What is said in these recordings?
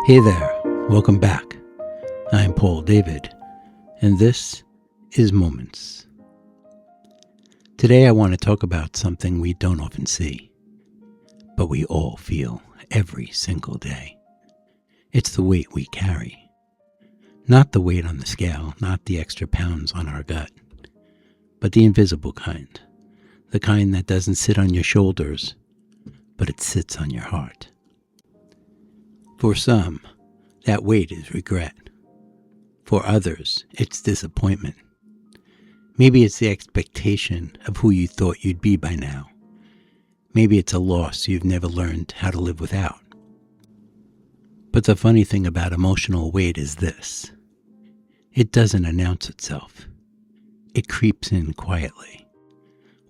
Hey there, welcome back. I'm Paul David, and this is Moments. Today I want to talk about something we don't often see, but we all feel every single day. It's the weight we carry. Not the weight on the scale, not the extra pounds on our gut, but the invisible kind. The kind that doesn't sit on your shoulders, but it sits on your heart. For some, that weight is regret. For others, it's disappointment. Maybe it's the expectation of who you thought you'd be by now. Maybe it's a loss you've never learned how to live without. But the funny thing about emotional weight is this. It doesn't announce itself. It creeps in quietly.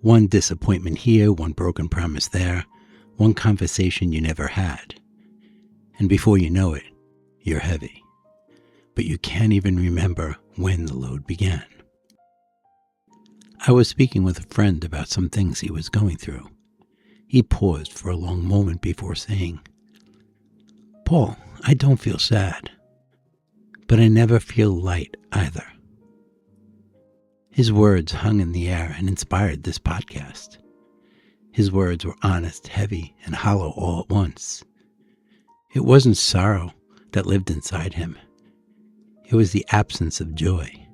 One disappointment here, one broken promise there, one conversation you never had. And before you know it, you're heavy. But you can't even remember when the load began. I was speaking with a friend about some things he was going through. He paused for a long moment before saying, "Paul, I don't feel sad, but I never feel light either." His words hung in the air and inspired this podcast. His words were honest, heavy, and hollow all at once. It wasn't sorrow that lived inside him. It was the absence of joy,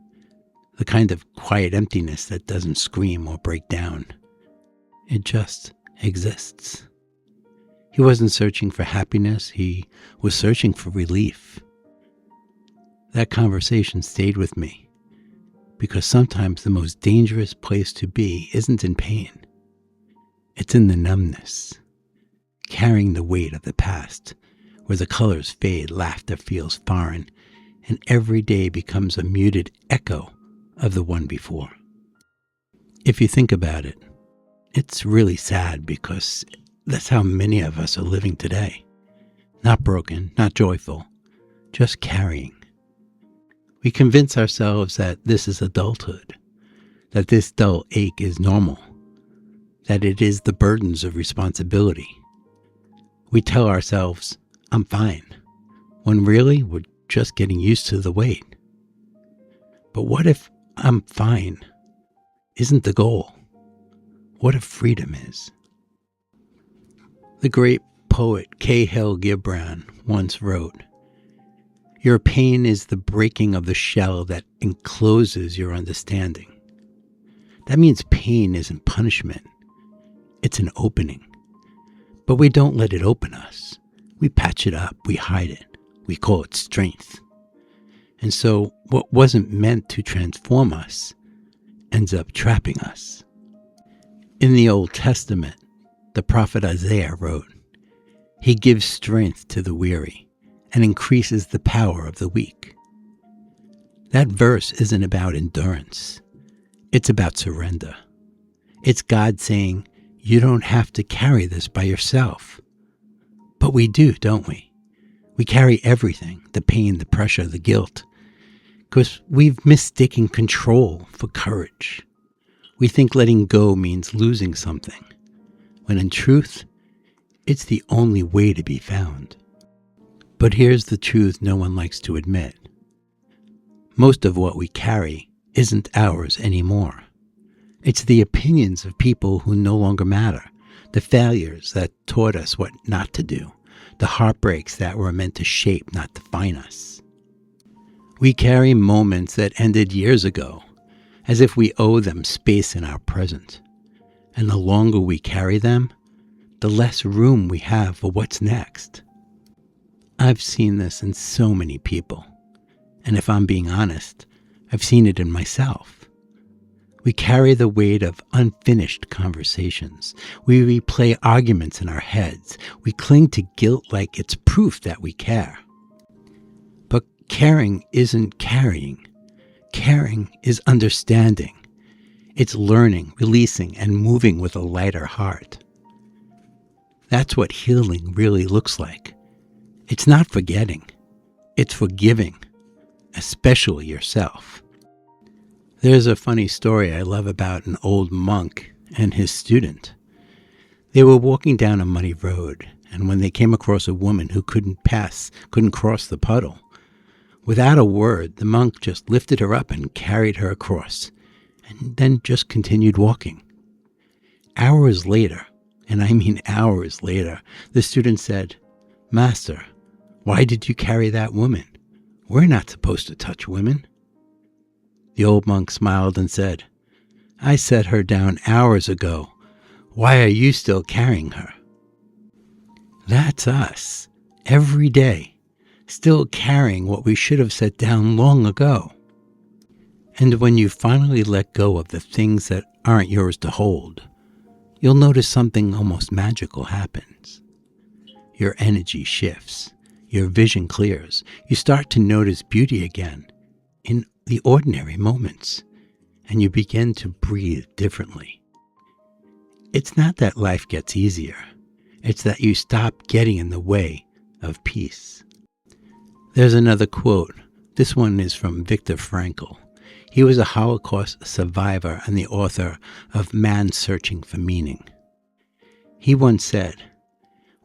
the kind of quiet emptiness that doesn't scream or break down. It just exists. He wasn't searching for happiness, he was searching for relief. That conversation stayed with me, because sometimes the most dangerous place to be isn't in pain. It's in the numbness, carrying the weight of the past, where the colors fade, laughter feels foreign, and every day becomes a muted echo of the one before. If you think about it, it's really sad because that's how many of us are living today. Not broken, not joyful, just carrying. We convince ourselves that this is adulthood, that this dull ache is normal, that it is the burdens of responsibility. We tell ourselves, "I'm fine," when really we're just getting used to the weight. But what if "I'm fine" isn't the goal? What if freedom is? The great poet Cahill Gibran once wrote, "Your pain is the breaking of the shell that encloses your understanding." That means pain isn't punishment. It's an opening. But we don't let it open us. We patch it up, we hide it, we call it strength. And so what wasn't meant to transform us ends up trapping us. In the Old Testament, the prophet Isaiah wrote, "He gives strength to the weary and increases the power of the weak." That verse isn't about endurance. It's about surrender. It's God saying, you don't have to carry this by yourself. But we do, don't we? We carry everything, the pain, the pressure, the guilt, because we've mistaken control for courage. We think letting go means losing something, when in truth, it's the only way to be found. But here's the truth no one likes to admit. Most of what we carry isn't ours anymore. It's the opinions of people who no longer matter, the failures that taught us what not to do, the heartbreaks that were meant to shape, not define us. We carry moments that ended years ago, as if we owe them space in our present. And the longer we carry them, the less room we have for what's next. I've seen this in so many people. And if I'm being honest, I've seen it in myself. We carry the weight of unfinished conversations. We replay arguments in our heads. We cling to guilt like it's proof that we care. But caring isn't carrying. Caring is understanding. It's learning, releasing, and moving with a lighter heart. That's what healing really looks like. It's not forgetting. It's forgiving, especially yourself. There's a funny story I love about an old monk and his student. They were walking down a muddy road, and when they came across a woman who couldn't cross the puddle, without a word, the monk just lifted her up and carried her across, and then just continued walking. Hours later, and I mean hours later, the student said, "Master, why did you carry that woman? We're not supposed to touch women." The old monk smiled and said, "I set her down hours ago. Why are you still carrying her?" That's us, every day, still carrying what we should have set down long ago. And when you finally let go of the things that aren't yours to hold, you'll notice something almost magical happens. Your energy shifts, your vision clears, you start to notice beauty again in the ordinary moments, and you begin to breathe differently. It's not that life gets easier, it's that you stop getting in the way of peace. There's another quote. This one is from Viktor Frankl. He was a Holocaust survivor and the author of Man Searching for Meaning. He once said,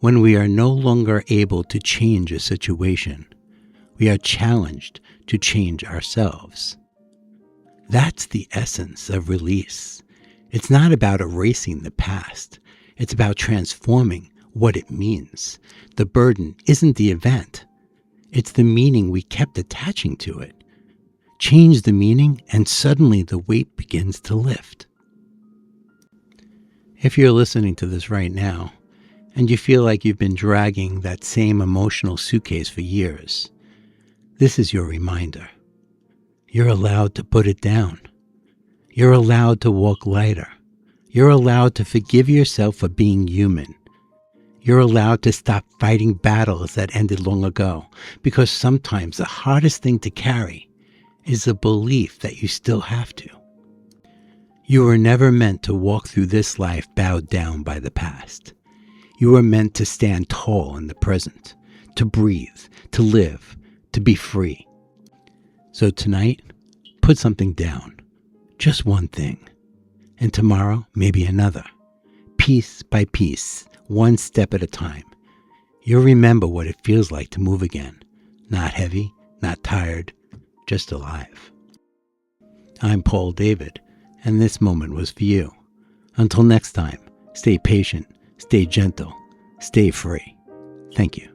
"When we are no longer able to change a situation, we are challenged to change ourselves." That's the essence of release. It's not about erasing the past. It's about transforming what it means. The burden isn't the event. It's the meaning we kept attaching to it. Change the meaning and suddenly the weight begins to lift. If you're listening to this right now and you feel like you've been dragging that same emotional suitcase for years, this is your reminder. You're allowed to put it down. You're allowed to walk lighter. You're allowed to forgive yourself for being human. You're allowed to stop fighting battles that ended long ago, because sometimes the hardest thing to carry is the belief that you still have to. You were never meant to walk through this life bowed down by the past. You were meant to stand tall in the present, to breathe, to live, to be free. So tonight, put something down, just one thing, and tomorrow maybe another, piece by piece, one step at a time. You'll remember what it feels like to move again, not heavy, not tired, just alive. I'm Paul David, and this moment was for you. Until next time, stay patient, stay gentle, stay free. Thank you.